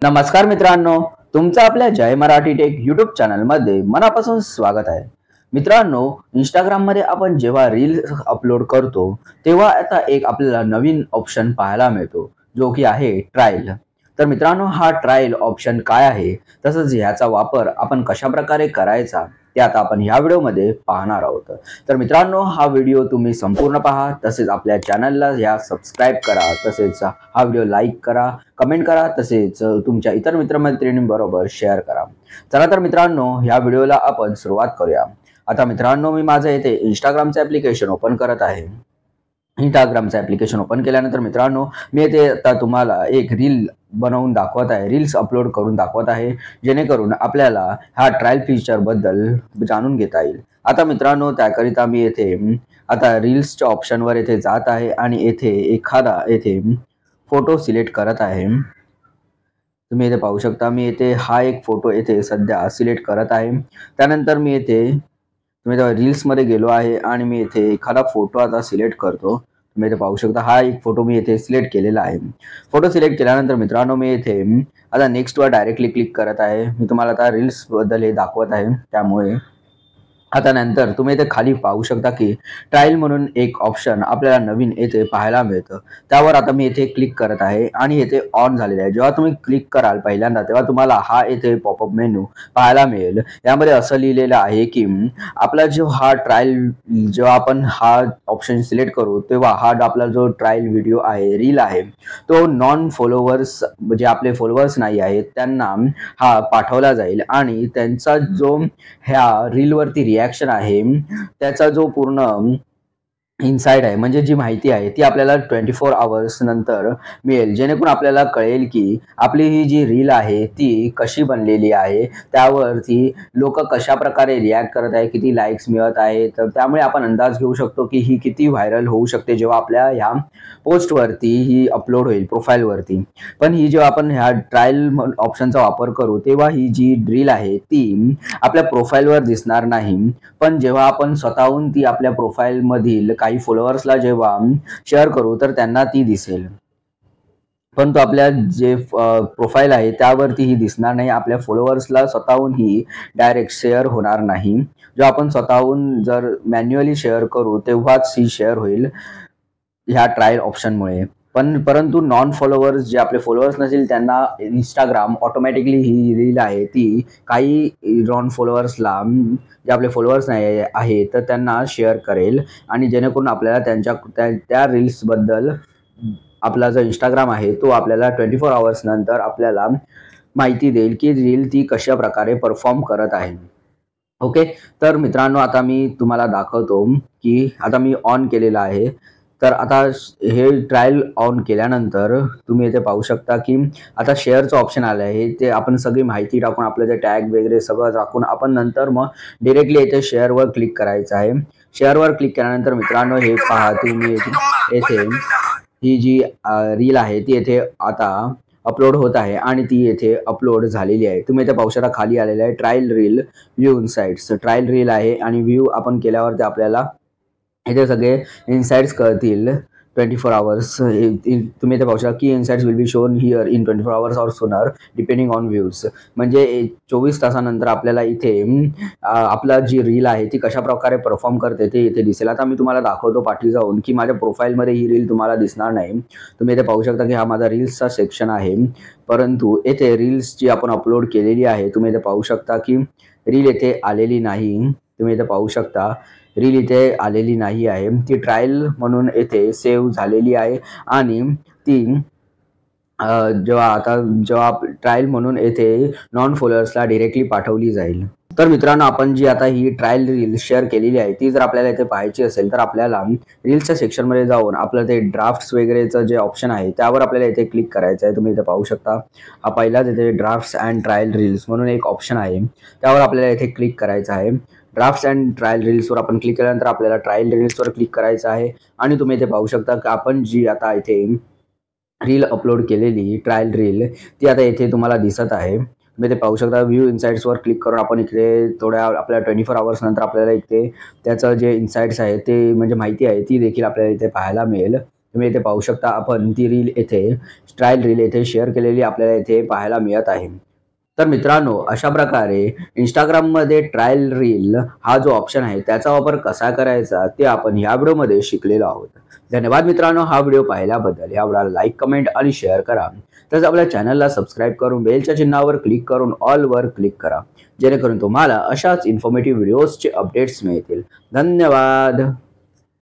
नमस्कार मित्रांनो, तुमचं आपल्या जय मराठी टेक यूट्यूब चॅनलमध्ये मनापासून स्वागत आहे. मित्रांनो, इंस्टाग्राममध्ये आपण जेव्हा रील अपलोड करतो तेव्हा आता एक आपल्याला नवीन ऑप्शन पाहायला मिळतो, जो की आहे ट्रायल. तर मित्रांनो, हा ट्रायल ऑप्शन काय आहे, तसंच ह्याचा वापर आपण कशा प्रकारे करायचा ते आता आपण ह्या व्हिडिओमध्ये पाहणार आहोत. तर मित्रांनो, हा व्हिडिओ तुम्ही संपूर्ण पहा, तसेच आपल्या चॅनलला या सबस्क्राईब करा, तसेच हा व्हिडिओ लाईक करा, कमेंट करा, तसेच तुमच्या इतर मित्रमैत्रिणींबरोबर शेअर करा. चला तर मित्रांनो, ह्या व्हिडिओला आपण सुरुवात करूया. आता मित्रांनो, मी माझं इथे इंस्टाग्रामचं ॲप्लिकेशन ओपन करत आहे. इंस्टाग्रामचं ॲप्लिकेशन ओपन केल्यानंतर मित्रांनो, मी इथे आता तुम्हाला एक रील बनवून दाखवत आहे, रील्स अपलोड करून दाखवत आहे, जेणेकरून आपल्याला हा ट्रायल फीचरबद्दल जाणून घेता येईल. आता मित्रांनो, त्याकरिता मी येथे आता रील्सच्या ऑप्शनवर येथे जात आहे आणि येथे एखादा येथे फोटो सिलेक्ट करत आहे. तुम्ही इथे पाहू शकता, मी इथे हा एक फोटो येथे सध्या सिलेक्ट करत आहे. त्यानंतर मी इथे तुम्ही रील्समध्ये गेलो आहे आणि मी इथे एखादा फोटो आता सिलेक्ट करतो. तुम्ही इथे पाहू शकता, हा एक फोटो मी इथे सिलेक्ट केलेला आहे. फोटो सिलेक्ट केल्यानंतर मित्रांनो, मी इथे आता नेक्स्टवर डायरेक्टली क्लिक करत आहे. मी तुम्हाला आता रील्सबद्दल हे दाखवत आहे, त्यामुळे आता नंतर तुम्ही इथे खाली पाहू शकता की ट्रायल म्हणून एक ऑप्शन आपल्याला नवीन येथे पाहायला मिळतं. त्यावर आता मी इथे क्लिक करत आहे आणि येथे ऑन झालेलं आहे. जेव्हा तुम्ही क्लिक कराल पहिल्यांदा, तेव्हा तुम्हाला हा येथे पॉपअप मेनू पाहायला मिळेल. यामध्ये असं लिहिलेलं आहे की आपला जो हा ट्रायल, जेव्हा आपण हा ऑप्शन सिलेक्ट करू तेव्हा हा आपला जो ट्रायल व्हिडिओ आहे, रील आहे, तो नॉन फॉलोवर्स, म्हणजे आपले फॉलोवर्स नाही आहेत, त्यांना हा पाठवला जाईल आणि त्यांचा जो ह्या रीलवरती रिॲक्शन आहे, त्याचा जो पूर्ण इनसाइड आहे, म्हणजे जी माहिती आहे ती आपल्याला 24 आवर्स नंतर मिळेल, जेणेकरून आपल्याला कळेल की आपली ही जी रील आहे ती कशी बनलेली आहे, त्यावरती लोक कशा प्रकारे रिॲक्ट करत आहे, किती लाईक्स मिळत आहेत. तर त्यामुळे आपण अंदाज घेऊ शकतो की ही किती व्हायरल होऊ शकते जेव्हा आपल्या ह्या पोस्टवरती ही अपलोड होईल प्रोफाईलवरती. पण ही जेव्हा आपण ह्या ट्रायल ऑप्शनचा वापर करू तेव्हा ही जी रील आहे ती आपल्या प्रोफाईलवर दिसणार नाही, पण जेव्हा आपण स्वतःहून ती आपल्या प्रोफाईलमधील काही फॉलोअर्सला जेव्हा शेअर करू तर त्यांना ती दिसेल. परंतु आपल्या जे प्रोफाईल आहे त्यावरती ही दिसणार नाही. आपल्या फॉलोअर्सला स्वतःहून ही डायरेक्ट शेअर होणार नाही. जेव्हा आपण स्वतःहून जर मॅन्युअली शेअर करू तेव्हाच ही शेअर होईल ह्या ट्रायल ऑप्शनमुळे. परंतु नॉन फॉलोअर्स, जे आपले फॉलोअर्स नसेल, त्यांना इंस्टाग्राम ऑटोमॅटिकली ही रील आहे ती काही नॉन फॉलोअर्सला, जे आपले फॉलोअर्स नाही आहे तर त्यांना शेअर करेल, आणि जेणेकरून आपल्याला त्या रील्सबद्दल आपला जो इंस्टाग्राम आहे तो आपल्याला 24 आवर्स नंतर आपल्याला माहिती देईल की रील ती कशा प्रकारे परफॉर्म करत आहे. ओके, तर मित्रांनो, आता मी तुम्हाला दाखवतो की आता मी ऑन केलेलं आहे. तर आता हे ट्रायल ऑन केल्यानंतर तुम्ही इथे पाहू शकता की आता शेअरचं ऑप्शन आलं आहे. ते आपण सगळी माहिती टाकून, आपलं ते टॅग वगैरे सगळं टाकून आपण नंतर मग डिरेक्टली इथे शेअरवर क्लिक करायचं आहे. शेअरवर क्लिक केल्यानंतर मित्रांनो, हे पहा तुम्ही येथे ही जी रील आहे ती येथे आता अपलोड होत आहे आणि ती येथे अपलोड झालेली आहे. तुम्ही इथे पाहू शकता, खाली आलेलं आहे trial reel view insights. Trial reel आहे आणि व्ह्यू आपण केल्यावरती आपल्याला इथे सगळे इनसाइट्स कळतील 24 आवर्स. तुम्ही इथे पाहू शकता की insights will be shown here in 24 hours or sooner depending on views. म्हणजे 24 तासानंतर आपल्याला इथे आपला जी रील आहे ती कशा प्रकारे परफॉर्म करते ते इथे दिसेल. आता मी तुम्हाला दाखवतो पाठी जाऊन की माझ्या प्रोफाईलमध्ये ही रील तुम्हाला दिसणार नाही. तुम्ही इथे पाहू शकता की हा माझा रील्सचा सेक्शन आहे, परंतु येथे रील्स जी आपण अपलोड केलेली आहे, तुम्ही इथे पाहू शकता की रील येथे आलेली नाही. तुम्ही इथे पाहू शकता रील इथे आलेली नाही आहे. ती ट्रायल म्हणून येथे सेव्ह झालेली आहे आणि ती जेव्हा ट्रायल म्हणून येथे नॉन फॉलोअर्सला डिरेक्टली पाठवली जाईल. तर मित्रांनो, आपण जी आता ही ट्रायल रील शेअर केलेली आहे ती जर आपल्याला इथे पाहायची असेल तर आपल्याला रील्सच्या सेक्शनमध्ये जाऊन आपलं ते ड्राफ्ट्स वगैरेचं जे ऑप्शन आहे त्यावर आपल्याला इथे क्लिक करायचं आहे. तुम्ही इथे पाहू शकता, हा पहिलाच इथे ड्राफ्ट्स अँड ट्रायल रील्स म्हणून एक ऑप्शन आहे, त्यावर आपल्याला इथे क्लिक करायचं आहे. ड्राफ्ट्स अँड ट्रायल रील्सवर आपण क्लिक केल्यानंतर आपल्याला ट्रायल रील्सवर क्लिक करायचं आहे आणि तुम्ही इथे पाहू शकता की आपण जी आता इथे रील अपलोड केलेली ट्रायल रील ती आता इथे तुम्हाला दिसत आहे. तुम्ही इथे पाहू शकता, व्ह्यू इनसाइट्सवर क्लिक करून आपण इकडे थोड्या आपल्याला 24 आवर्स नंतर आपल्याला इथे त्याचं जे इनसाइट्स आहे ते, म्हणजे माहिती आहे, ती देखील आपल्याला इथे पाहायला मिळेल. तुम्ही इथे पाहू शकता, आपण ती रील येथे ट्रायल रील येथे शेअर केलेली आपल्याला इथे पाहायला मिळत आहे। तर मित्रांनो, अशा प्रकारे Instagramमध्ये ट्रायल रील हा जो ऑप्शन आहे त्याचा वापर कसा करायचा ते आपण या व्हिडिओमध्ये शिकलेलो आहोत। धन्यवाद मित्रांनो, हा व्हिडिओ पाहिल्याबद्दल। या व्हिडिओला लाईक, कमेंट आणि शेअर करा। तसेच आपल्या चॅनलला सबस्क्राईब करून बेलच्या चिन्हावर क्लिक करून ऑल वर क्लिक करा, जेणेकरून तुम्हाला अशाच इन्फॉर्मेटिव्ह व्हिडिओजचे अपडेट्स मिळतील। धन्यवाद।